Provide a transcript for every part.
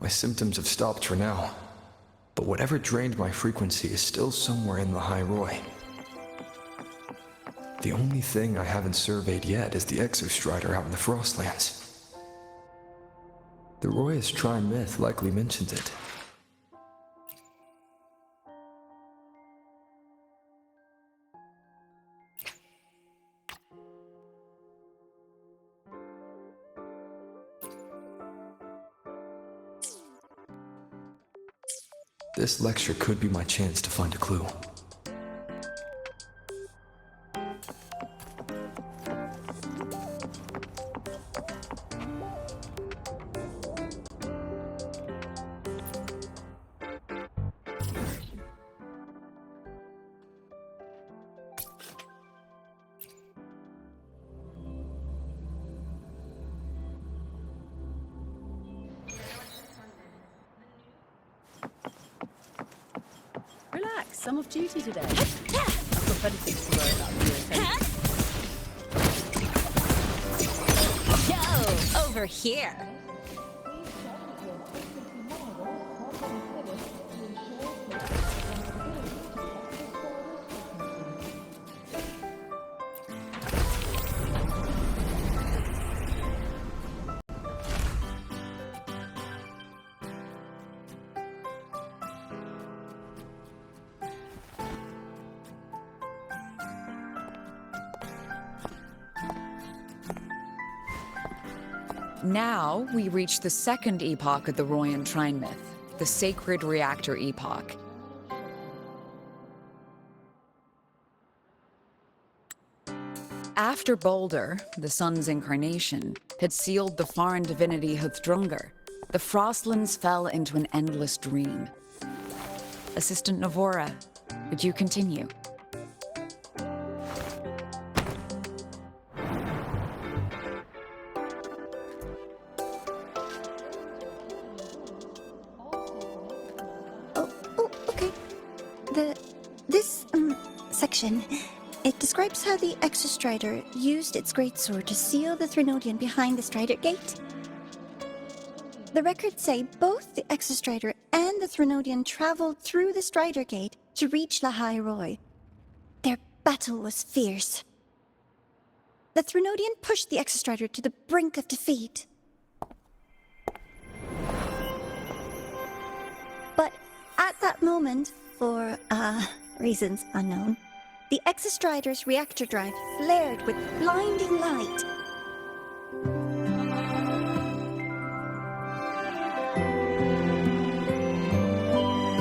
My symptoms have stopped for now, but whatever drained my frequency is still somewhere in the High Roy. The only thing I haven't surveyed yet is the Exostrider out in the Frostlands. The Roy's Trine myth likely mentions it. This lecture could be my chance to find a clue. Relax, I'm off duty today. I've got better things to worry about. Yo, over here. Now, we reach the second epoch of the Royan Trine myth, the Sacred Reactor Epoch. After Baldur, the sun's incarnation, had sealed the foreign divinity Huthdrungr, the Frostlands fell into an endless dream. Assistant Navora, would you continue? It describes how the Exostrider used its greatsword to seal the Threnodian behind the Strider Gate. The records say both the Exostrider and the Threnodian traveled through the Strider Gate to reach La High Roy. Their battle was fierce. The Threnodian pushed the Exostrider to the brink of defeat. But at that moment, for reasons unknown, the Exostrider's reactor drive flared with blinding light.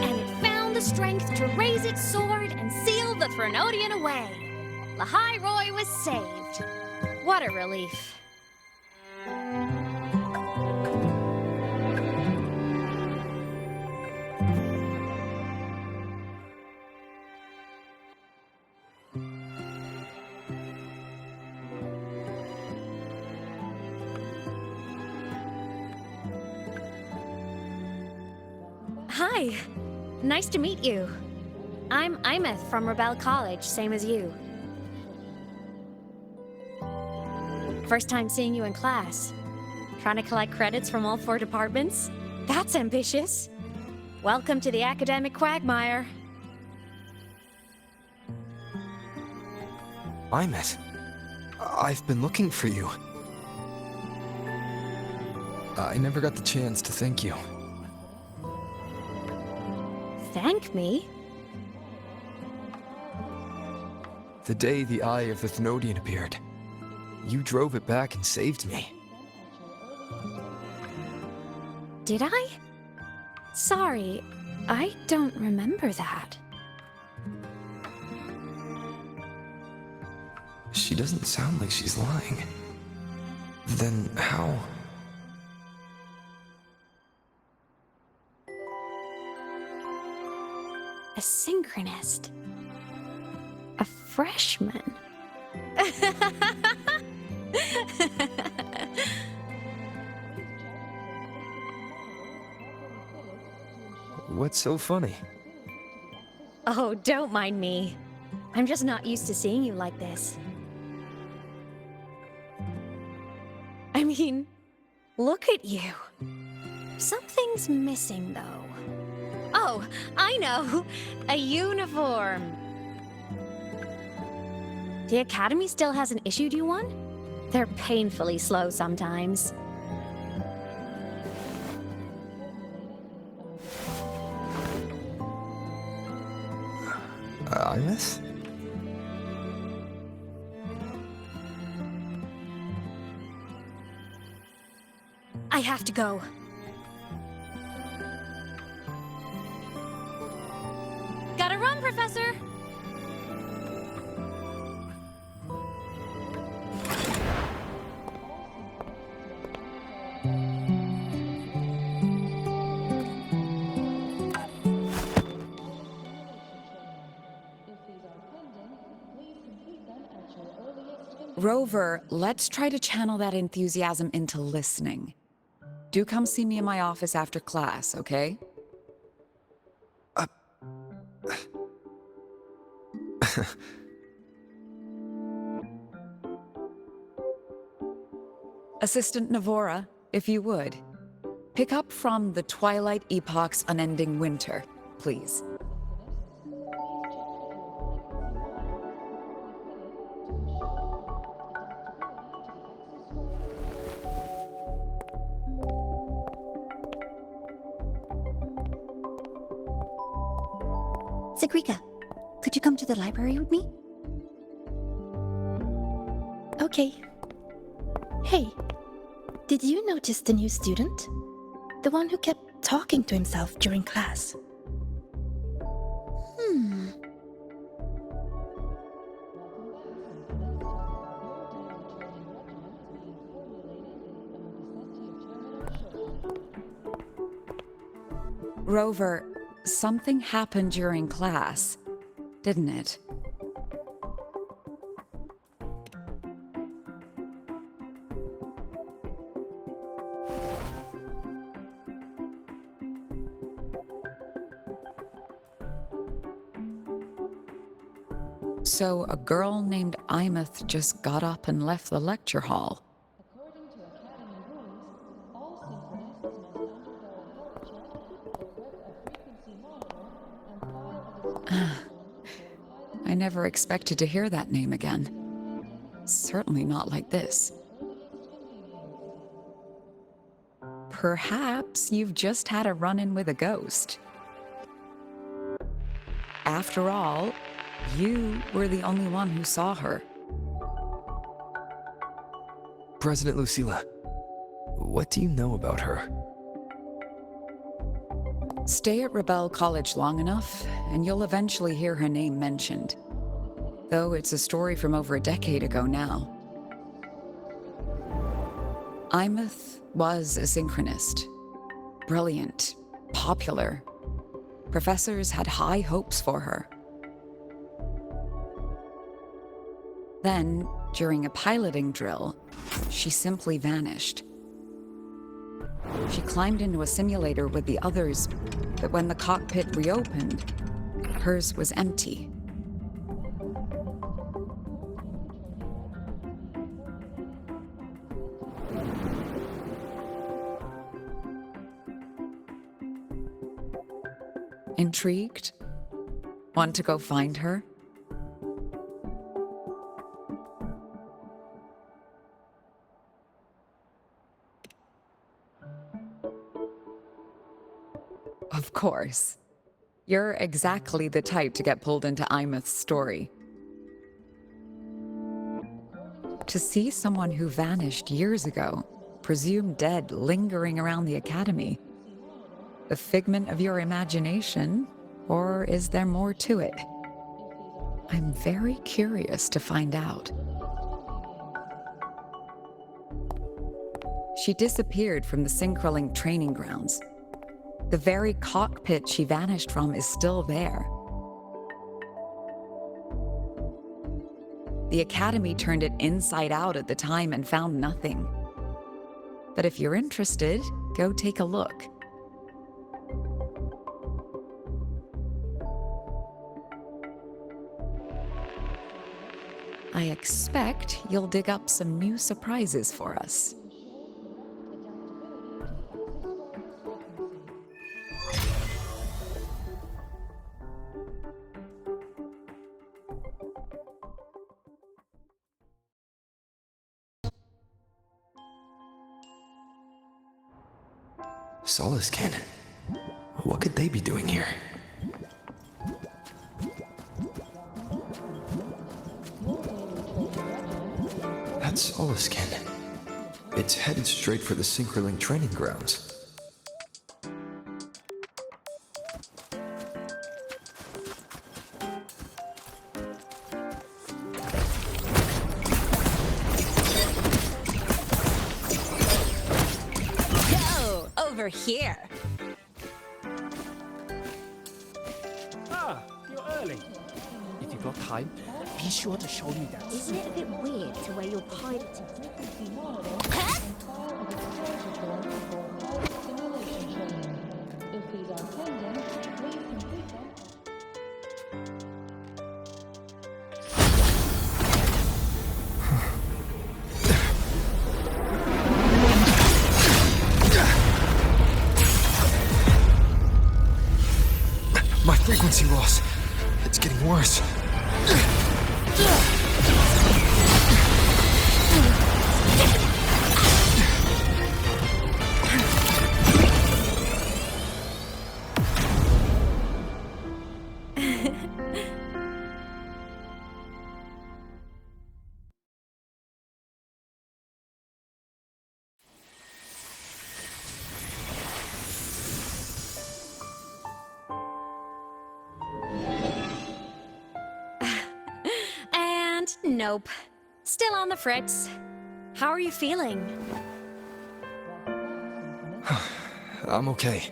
And it found the strength to raise its sword and seal the Threnodian away. La High Roy was saved. What a relief. Hi. Nice to meet you. I'm Imeth from Rebel College, same as you. First time seeing you in class. Trying to collect credits from all 4 departments? That's ambitious. Welcome to the academic quagmire. Imeth, I've been looking for you. I never got the chance to thank you. Thank me? The day the Eye of the Thenodian appeared, you drove it back and saved me. Did I? Sorry, I don't remember that. She doesn't sound like she's lying. Then how? A synchronist. A freshman. What's so funny? Oh, don't mind me. I'm just not used to seeing you like this. I mean, look at you. Something's missing, though. Oh, I know! A uniform! The Academy still hasn't issued you one? They're painfully slow sometimes. Iris? I have to go. Gotta run, Professor! Rover, let's try to channel that enthusiasm into listening. Do come see me in my office after class, okay? Assistant Navora, if you would. Pick up from the Twilight Epoch's Unending Winter, please. Zagrika, could you come to the library with me? Okay. Hey, did you notice the new student? The one who kept talking to himself during class. Rover, something happened during class, didn't it? So a girl named Imeth just got up and left the lecture hall. I never expected to hear that name again. Certainly not like this. Perhaps you've just had a run-in with a ghost. After all, you were the only one who saw her. President Lucilla, what do you know about her? Stay at Rebel College long enough, and you'll eventually hear her name mentioned. Though it's a story from over a decade ago now. Imeth was a synchronist. Brilliant, popular. Professors had high hopes for her. Then, during a piloting drill, she simply vanished. She climbed into a simulator with the others, but when the cockpit reopened, hers was empty. Intrigued? Want to go find her? Of course. You're exactly the type to get pulled into Imeth's story. To see someone who vanished years ago, presumed dead, lingering around the Academy, a figment of your imagination, or is there more to it? I'm very curious to find out. She disappeared from the Synchroling training grounds. The very cockpit she vanished from is still there. The Academy turned it inside out at the time and found nothing. But if you're interested, go take a look. I expect you'll dig up some new surprises for us. Solaskin. What could they be doing here? That's Solaskin. It's headed straight for the Synchroling training grounds. Over here. Ah, you're early. If you've got time, be sure to show me that. Isn't it a bit weird to wear your pipe? My frequency loss. It's getting worse. Nope. Still on the fritz. How are you feeling? I'm okay.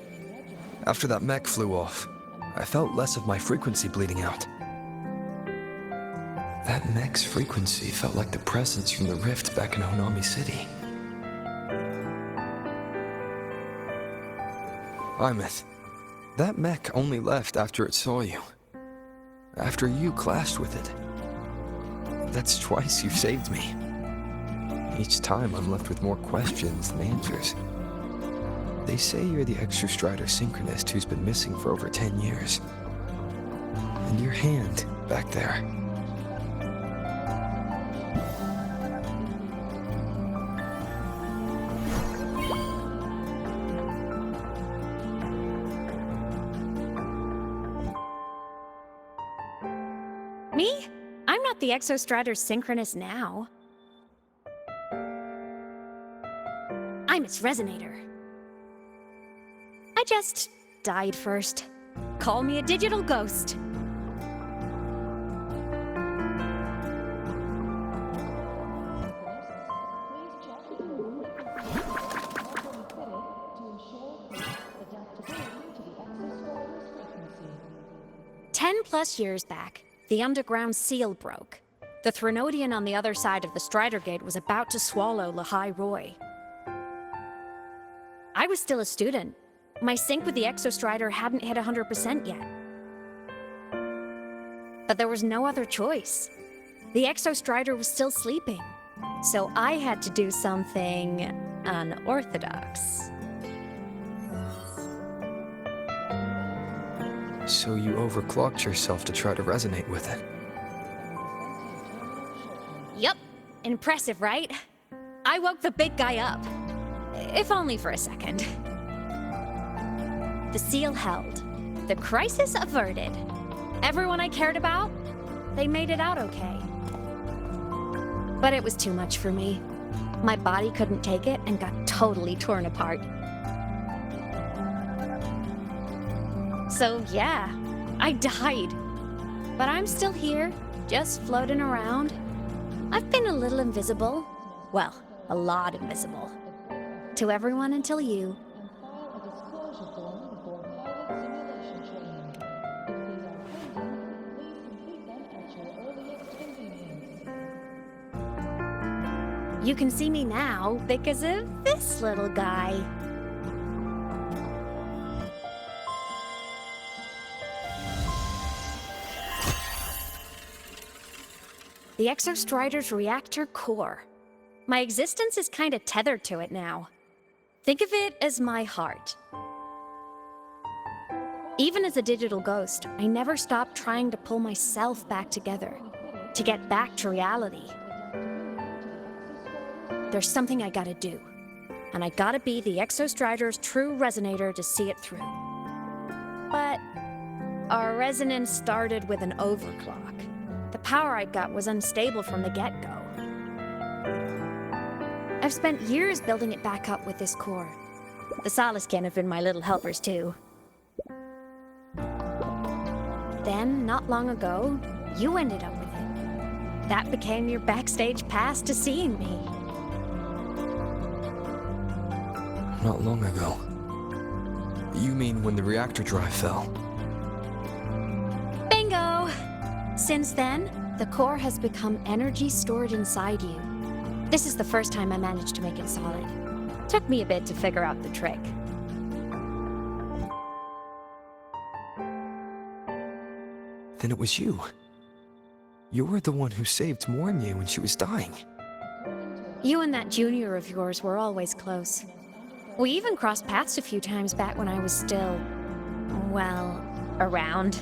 After that mech flew off, I felt less of my frequency bleeding out. That mech's frequency felt like the presence from the rift back in Honami City. Imeth, that mech only left after it saw you. After you clashed with it. That's twice you've saved me. Each time I'm left with more questions than answers. They say you're the Exostrider synchronist who's been missing for over 10 years. And your hand, back there. Me? I'm not the Exostrider synchronist now. I'm its resonator. I just died first. Call me a digital ghost. +10 years back, the underground seal broke. The Threnodian on the other side of the Strider Gate was about to swallow Lahai Roy. I was still a student. My sync with the Exostrider hadn't hit 100% yet. But there was no other choice. The Exostrider was still sleeping, so I had to do something unorthodox. So you overclocked yourself to try to resonate with it. Yup. Impressive, right? I woke the big guy up. If only for a second. The seal held. The crisis averted. Everyone I cared about, they made it out okay. But it was too much for me. My body couldn't take it and got totally torn apart. So yeah, I died. But I'm still here, just floating around. I've been a little invisible. Well, a lot invisible. to everyone until you. You can see me now because of this little guy. The Exostrider's reactor core. My existence is kind of tethered to it now. Think of it as my heart. Even as a digital ghost, I never stopped trying to pull myself back together, to get back to reality. There's something I gotta do, and I gotta be the Exostrider's true resonator to see it through. But our resonance started with an overclock. The power I got was unstable from the get-go. I've spent years building it back up with this core. The Solaskin have been my little helpers too. Then, not long ago, you ended up with it. That became your backstage pass to seeing me. Not long ago. You mean when the reactor drive fell? Bingo! Since then, the core has become energy stored inside you. This is the first time I managed to make it solid. Took me a bit to figure out the trick. Then it was you. You were the one who saved Mornye when she was dying. You and that junior of yours were always close. We even crossed paths a few times back when I was still, well, around.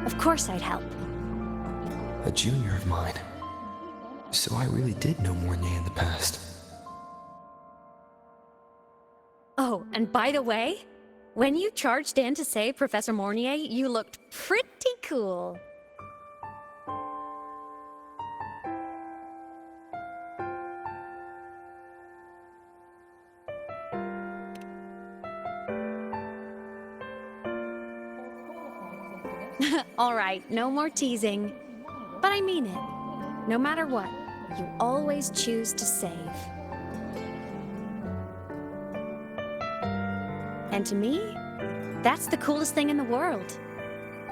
Of course I'd help. A junior of mine. So I really did know Mornye in the past. Oh, and by the way, when you charged in to save Professor Mornye, you looked pretty cool. All right, no more teasing. But I mean it. No matter what, you always choose to save. And to me, that's the coolest thing in the world.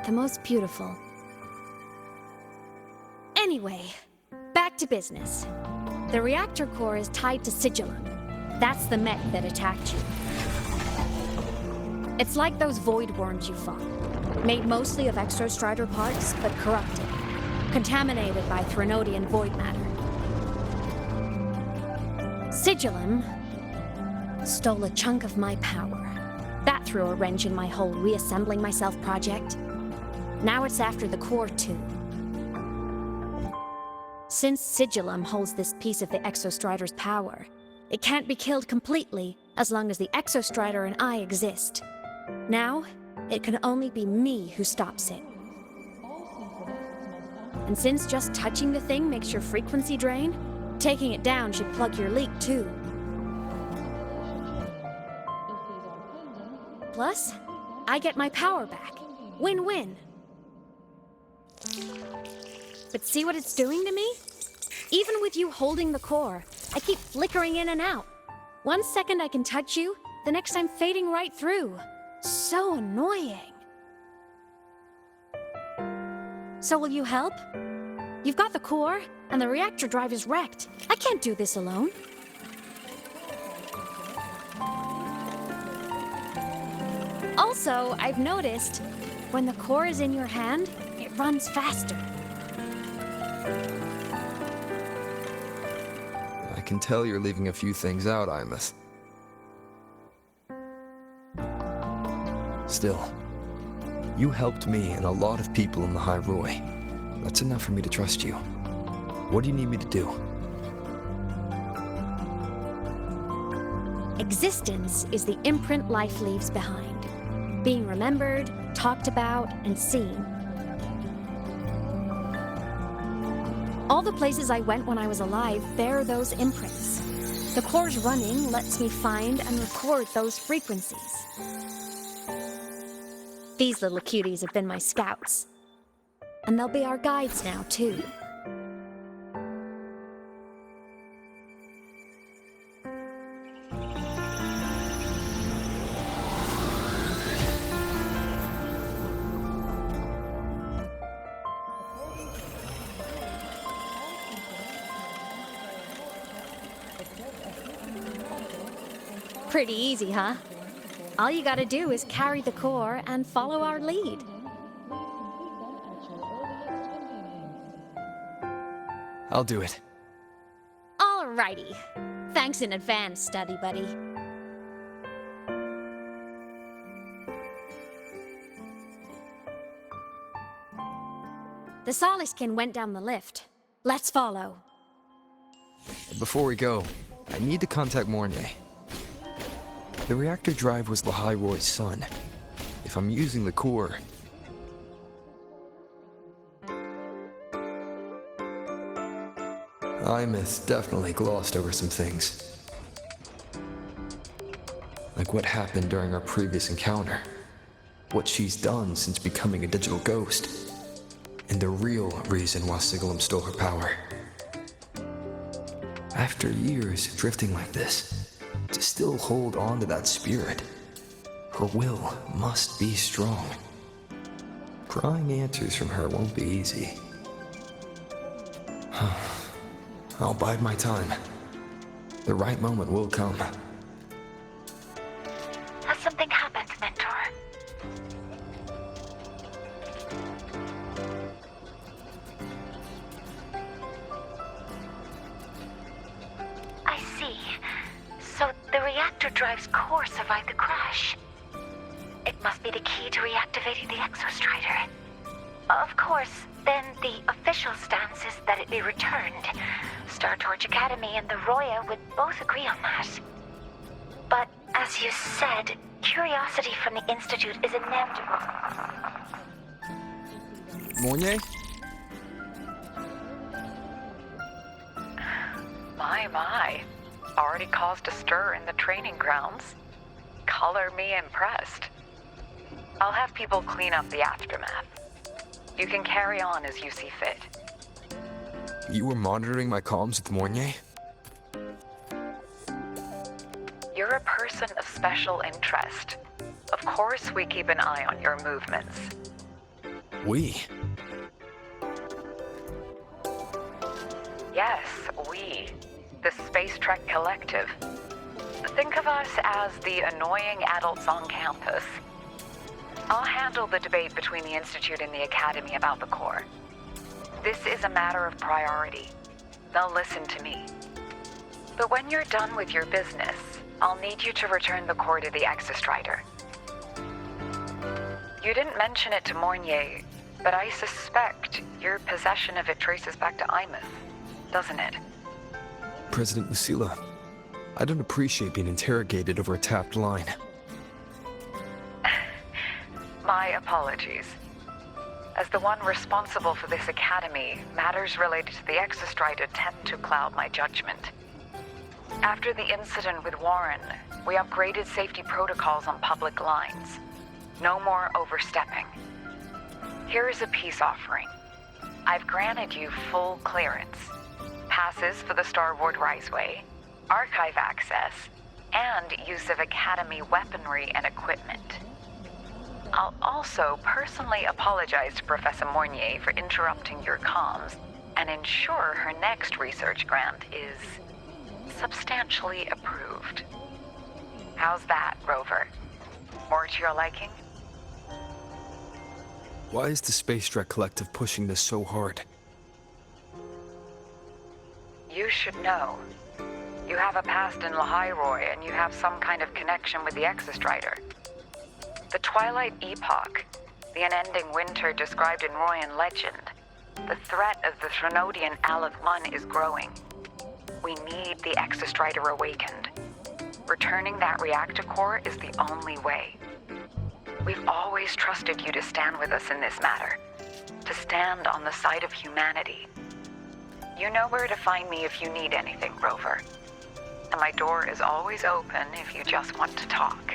The most beautiful. Anyway, back to business. The reactor core is tied to Sigillum. That's the mech that attacked you. It's like those void worms you fought. Made mostly of Exostrider parts, but corrupted. Contaminated by Threnodian void matter. Sigillum stole a chunk of my power. That threw a wrench in my whole reassembling myself project. Now it's after the core too. Since Sigillum holds this piece of the Exostrider's power, it can't be killed completely as long as the Exostrider and I exist. Now, it can only be me who stops it. And since just touching the thing makes your frequency drain, taking it down should plug your leak too. Plus, I get my power back. Win-win. But see what it's doing to me? Even with you holding the core, I keep flickering in and out. 1 second I can touch you, the next I'm fading right through. So annoying. So will you help? You've got the core, and the reactor drive is wrecked. I can't do this alone. Also, I've noticed, when the core is in your hand, it runs faster. I can tell you're leaving a few things out, Imus. Still, you helped me and a lot of people in the High Roy. That's enough for me to trust you. What do you need me to do? Existence is the imprint life leaves behind. Being remembered, talked about, and seen. All the places I went when I was alive bear those imprints. The core's running lets me find and record those frequencies. These little cuties have been my scouts. And they'll be our guides now, too. Pretty easy, huh? All you gotta do is carry the core and follow our lead. I'll do it. Alrighty. Thanks in advance, study buddy. The Soliskin went down the lift. Let's follow. Before we go, I need to contact Mornier. The reactor drive was Lahai-Roy's son. If I'm using the core... Imith definitely glossed over some things. Like what happened during our previous encounter. What she's done since becoming a digital ghost. And the real reason why Sigalum stole her power. After years drifting like this, to still hold on to that spirit, her will must be strong. Prying answers from her won't be easy. I'll bide my time. The right moment will come. Has something happened, Mentor? I see. So the reactor drive's core survived the crash. It must be the key to reactivating the Exostrider. Of course, then the official stance is that it be returned. Star Torch Academy and the Roya would both agree on that. But as you said, curiosity from the Institute is inevitable. Mornier? My. Already caused a stir in the training grounds. Color me impressed. I'll have people clean up the aftermath. You can carry on as you see fit. You were monitoring my comms with Mornier? You're a person of special interest. Of course we keep an eye on your movements. We? Yes, we. The Space Trek Collective. Think of us as the annoying adults on campus. I'll handle the debate between the Institute and the Academy about the core. This is a matter of priority. They'll listen to me. But when you're done with your business, I'll need you to return the core to the Exostrider. You didn't mention it to Mornier, but I suspect your possession of it traces back to Imith, doesn't it? President Lucilla, I don't appreciate being interrogated over a tapped line. My apologies. As the one responsible for this academy, matters related to the Exostrider tend to cloud my judgment. After the incident with Warren, we upgraded safety protocols on public lines. No more overstepping. Here is a peace offering. I've granted you full clearance. Passes for the Starboard Riseway, archive access, and use of Academy weaponry and equipment. I'll also personally apologize to Professor Mornier for interrupting your comms and ensure her next research grant is substantially approved. How's that, Rover? More to your liking? Why is the Space Trek Collective pushing this so hard? You should know. You have a past in Lahai-Roy, and you have some kind of connection with the Exostrider. The Twilight Epoch, the unending winter described in Royan legend, the threat of the Threnodian Aleph Mun is growing. We need the Exostrider awakened. Returning that reactor core is the only way. We've always trusted you to stand with us in this matter, to stand on the side of humanity. You know where to find me if you need anything, Rover. And my door is always open if you just want to talk.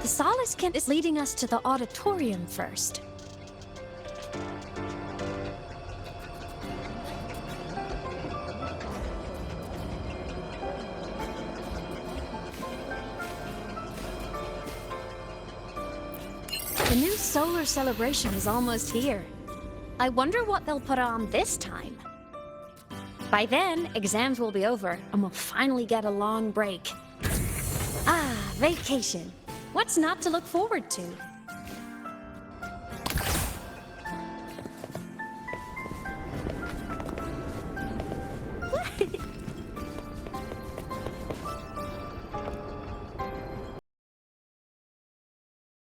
The Soliskin is leading us to the auditorium first. The new solar celebration is almost here. I wonder what they'll put on this time. By then, exams will be over, and we'll finally get a long break. Ah, vacation. What's not to look forward to?